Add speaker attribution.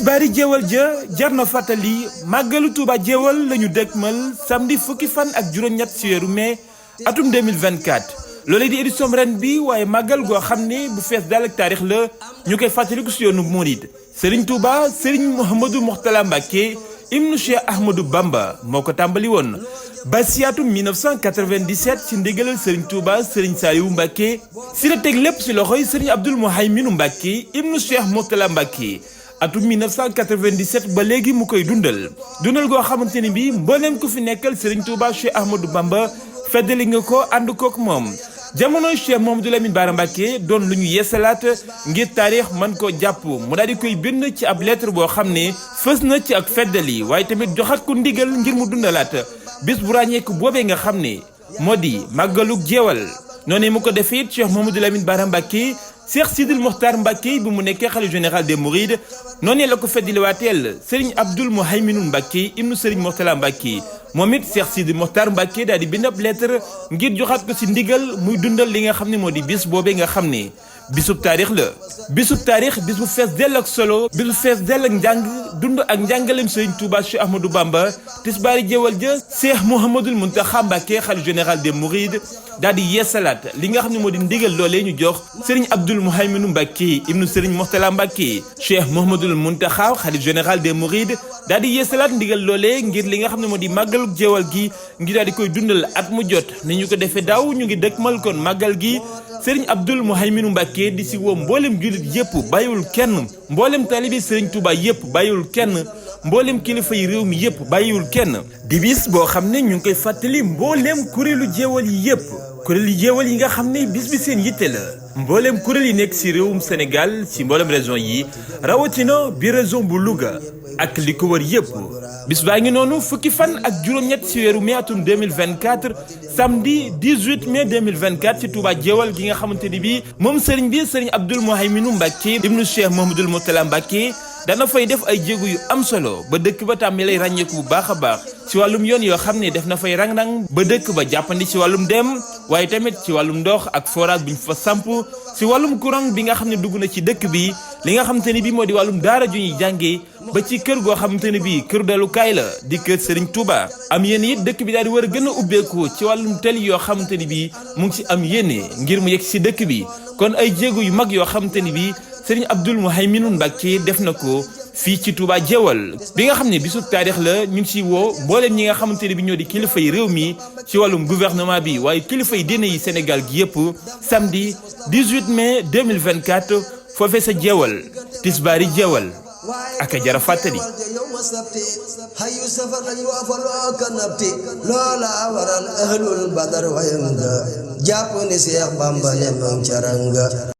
Speaker 1: tisbaari jéewal ja jar na fàttali màggalu Tuuba jéewal lañu dëkkmal samedi fukki fan ak juróom-ñett ci weeru mai atum 2024 loolee di édition ren bi waaye màggal goo xam ne bu fees daal ak taarix la ñu koy fàttaliku ci yoonu Mouride Serigne Touba Serigne Mouhamadou Mourtala Mbacké ibnu Cheikh Ahmadou Bamba moo ko tàmbali woon ba ci atum 1997 ci ndigalal Serigne Touba Serigne Saliou Mbacké si la teg lépp ci loxoy Serigne Abdoul Mouhayminu Mbacké ibnu Cheikh Mourtala Mbacké atum 1997 ba léegi mu koy dundal goo xamante ni bi mbooleem ku fi nekkal Serigne Touba Cheikh Ahmadou Bamba feddali nga ko ànd kook moom jamonoy Cheikh Mouhamadou Lamine Bara Mbacké doon lu ñu yeesalaat ngir taarix man ko jàpp mu daal di koy bind ci ab lettre boo xam ne fës na ci ak feddali waaye tamit joxat ko ndigal ngir mu dundalaat bis bu ràññeeku boobee nga xam ne moo di màggalug jeewal noonu mu ko defee it Cheikh Mouhamadou Lamine Bara Mbacké Cheikh Sidil Mokhtar Mbacké bi mu nekkee xalifa général des Mourides noonu la ko feddaliwaateel Serigne Abdoul Mouhayminu Mbacké ibnu Serigne Mourtala Mbacké moom it Cheikh Sidil Mokhtar Mbacké daal di bind ab lettre ngir joxaat ko ci ndigal muy dundal li nga xam ne moo di bis boobee nga xam ne bisub taarix la bisub taarix bis bu fees dell ak solo bis bu fees dell ak njàng dund ak njàngaleem Serigne Touba Cheikh Ahmadou Bamba tisbaari jéewal ja Cheikh Mouhamadoul Mountakha Mbacké xalifa général des Mourides daal di yeesalaat li nga xam ne moo di ndigal loolee ñu jox Serigne Abdoul Mouhayminu Mbacké ibnu Serigne Mourtala Mbacké Cheikh Mouhamadoul Mountakha xalifa général des Mourides daal di yeesalaat ndigal loolee ngir li nga xam ne moo di màggalug jéewal gi ngir daal di koy dundal at mu jot ni ñu ko defee daaw ñu ngi dëkkmal kon màggal gi Serigne Abdoul Mouhayminu Mbacké di si woo mboolem jullit yëpp bàyyiwul kenn mboolem taalibi Serigne Touba yëpp bàyyiwul kenn mboolem kilifa yi réew mi yëpp bàyyiwul kenn di bis boo xam ne ñu ngi koy fàttali mboolem kuréelu jéewal yi yëpp kuréelu jéewal yi nga xam ne bis bi seen yitte la mboolem kuréel yi nekk ci réewum Sénégal ci mboolem région yi rawatina bi région bu Louga ak li ko wër yëpp bis baa ngi noonu fukki fan ak juróom-ñett ci weeru mai atum 2024 samedi 18 mai 2024 ci Touba jéewal gi nga xamante ni bi moom sëriñ bi sëriñ Abdoul Mouhayminu Mbacké ibnu Cheikh Mouhamadoul Mourtala Mbacké dana fay def ay jéego yu am solo ba dëkk ba tàmmi lay ràññeeku bu baax a baax ci wàllum yoon yoo xam ne def na fay rang-rang ba dëkk ba jàppandi ci wàllum dem waaye tamit ci wàllum ndox ak forage bu ñu fa samp ci wàllum courant bi nga xam ne dugg na ci dëkk bi li nga xamante ni bi moo di wàllum daara ju ñuy jàngee ba ci kër goo xamante ne bi kër dalukaay la di kër Serigne Touba am yéen it dëkk bi daal di war a gën a ubbeeku ci wàllum tali yoo xamante ni bi mu ngi ci am yéene ngir mu yegg ci dëkk bi kon ay jéego yu mag yoo xamante ni bi Serigne Abdoul Mouhayminu Mbacké def na ko fii ci Touba jéewal bi nga xam ne bisub taarix la ñu ngi ciy woo mbooleem ñi nga xamante ne bi ñoo di kilifa yi réew mi ci wàllum gouvernement bi waaye kilifa yi diine yi Sénégal gi yëpp samedi 18 mai 2024 foofee sa jéewal tisbaari jéewal ak a jara fàttali
Speaker 2: hayu safar lañu waafaloo ka nabti loola waral ahlul badar wayam nga jàpp ni Seex Bamba ne mang caranga